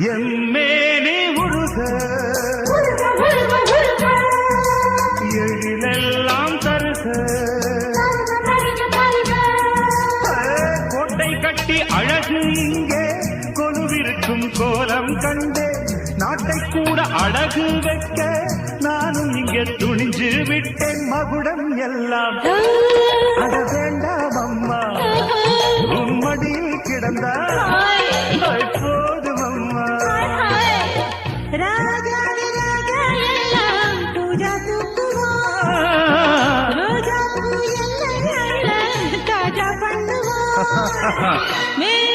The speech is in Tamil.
எம்மேனே உருக எழிலெல்லாம் தருக கோட்டை கட்டி அழகு இங்கே கொலுவிருக்கும் கோலம் கண்டே நாட்டை கூட அழகு வைக்க நானும் இங்கே துணிஞ்சு விட்டேன் மகுடம் எல்லாம் அட வேண்டாம் அம்மா உம்மடியில் கிடந்தா போதும் அம்மா me